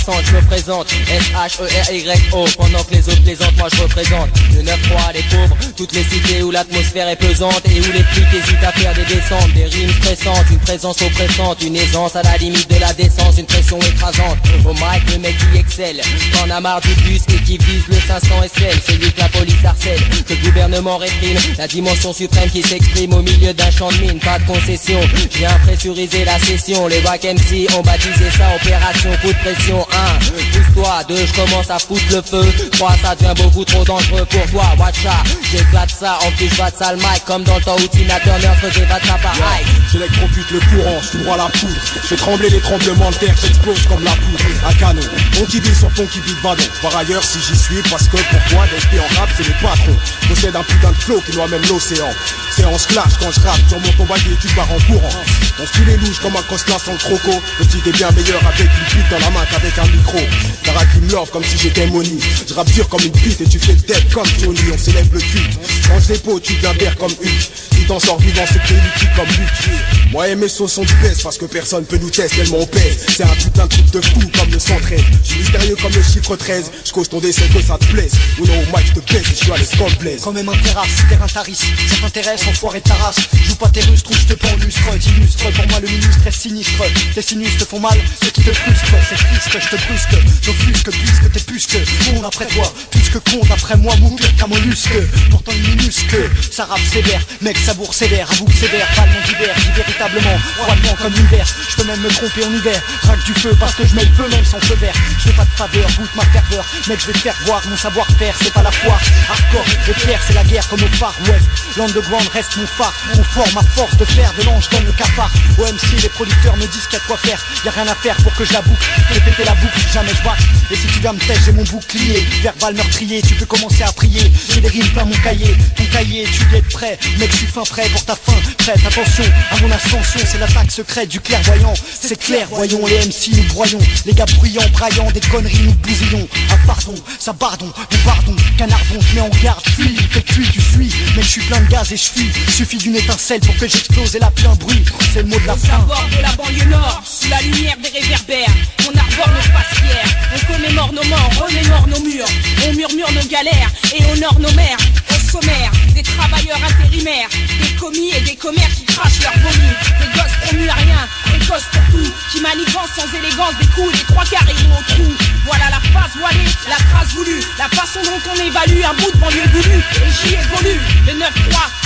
passante, je me présente S-H-E-R-Y-O. Pendant que les autres plaisantent, moi je représente le 9-3, les pauvres, toutes les cités où l'atmosphère est pesante et où les flics hésitent à faire des descentes. Des rimes stressantes, une présence oppressante, une aisance à la limite de la décence, une pression écrasante. Au mic, le mec qui excelle, t'en as marre du bus et qui vise le 500 SL. C'est lui que la police harcèle, que le gouvernement réprime, la dimension suprême qui s'exprime au milieu d'un champ de mine. Pas de concession, je viens pressuriser la session. Les wack MC ont baptisé ça opération coup de pression. 1, pousse-toi, 2, je commence à foutre le feu. 3, ça devient beaucoup trop dangereux pour toi, watch out. J'éclate ça, en plus je bats de sale mic, comme dans le temps où Tina Turner faisait battre ça par hype. J'électrocute le courant, je broie la poudre. Je fais trembler les tremblements de terre, j'explose comme la poudre. Un canon, on qui vit sur fond qui vit va donc. Par ailleurs si j'y suis, parce que pour toi d'esprit en rap c'est le patron. Je possède un putain de flow qui noie même l'océan. Séance clash quand je rappe, sur mon combattier tu pars en courant. Mon style est louche comme un coslas sans le croco. Le titre est bien meilleur avec une bite dans la main qu'avec un micro. T'as qui me love comme si j'étais Moni. Je rappe dur comme une bite et tu fais le tête comme Johnny. On s'élève le cul, quand je dépôt tu viens d'air comme Hulk. Si t'en sors vivant c'est que t'es liquide comme Luc. Moi et mes sauces sont du pèse parce que personne peut nous tester tellement on pèse. C'est un putain de truc de fou comme le 113. Je suis mystérieux comme le chiffre 13. Je cause ton décès que ça te plaise. Ou non au mic je te baisse et je suis à l'escampe blaise. Quand même un terrasse, terrain tarisse. Ça t'intéresse, enfoiré de ta race. Joue pas tes rustres ou je te prends au lustre. T'illustres, pour moi le ministre est sinistre. Tes sinus te font mal, ce qui te frustre. C'est triste, je te brusque. J'offusque puisque t'es pusque. Monde après toi, plus que con d'après moi. Mou pire qu'un mollusque. Pourtant une minusque. Ça rappe sévère, mec ça bourre sévère. Avoue sévère, pas le nom d'hiver. Dis véritablement, froidement comme l'hiver. Je peux même me tromper en hiver. Raque du feu parce que je mets le feu même sans feu vert. Je fais pas de faveur, goûte ma ferveur. Mec je vais te faire voir mon savoir-faire, c'est pas la foire. Hardcore et fier, c'est la guerre comme au Far West. L'underground reste mon phare. Mon fort, ma force de fer, de l'ange donne le cafard. Au MC les producteurs me disent qu'il y a de quoi faire. Y'a rien à faire pour que je la boucle. J'ai pété la boucle, jamais je batte. Et si tu viens me têche, j'ai mon bouclier. Verbal meurtrier, tu peux commencer à prier. J'ai des rimes plein mon cahier. Ton cahier, tu dois être prêt. Mec je suis fin prêt pour ta fin. Prête, attention à mon ascension. C'est l'attaque secrète du clairvoyant. C'est clair, voyons les MC nous broyons. Les gars bruyants, braillants, des conneries nous bousillons. Ah pardon, ça bardon, ou pardon. Canardon, je mets en garde, fuis. Fais cuit, tu suis. Mais je suis plein de gaz et je fuis. Suffit d'une étincelle pour que j'explose et là plus un bruit. C'est le mot de la fin. Au bord de la banlieue nord, sous la lumière des réverbères, on arbore nos faces fières. On commémore nos morts, remémore nos murs. On murmure nos galères et honore nos mères. Au sommaire, des travailleurs intérimaires, des commis et des commères qui crachent leur vomi. Des gosses promus à rien, des gosses pour tout, qui manigancent sans élégance des coups, les trois quarts égaux au trou. Voilà la face voilée, la trace voulue, la façon dont on évalue un bout de banlieue voulu. Et j'y évolue, le 9-3,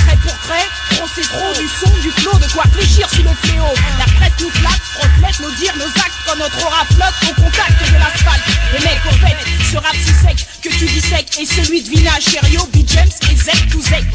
trait pour trait, on sait trop du son, du flot, de quoi fléchir sous le fléau. La presse nous flatte, reflète nos dires, nos actes, quand notre aura flotte au contact de l'asphalte. Les mecs au fait, ce rap si sec que tu dissèques, et celui de Vina, Cherio, B-James et Zek to Zek.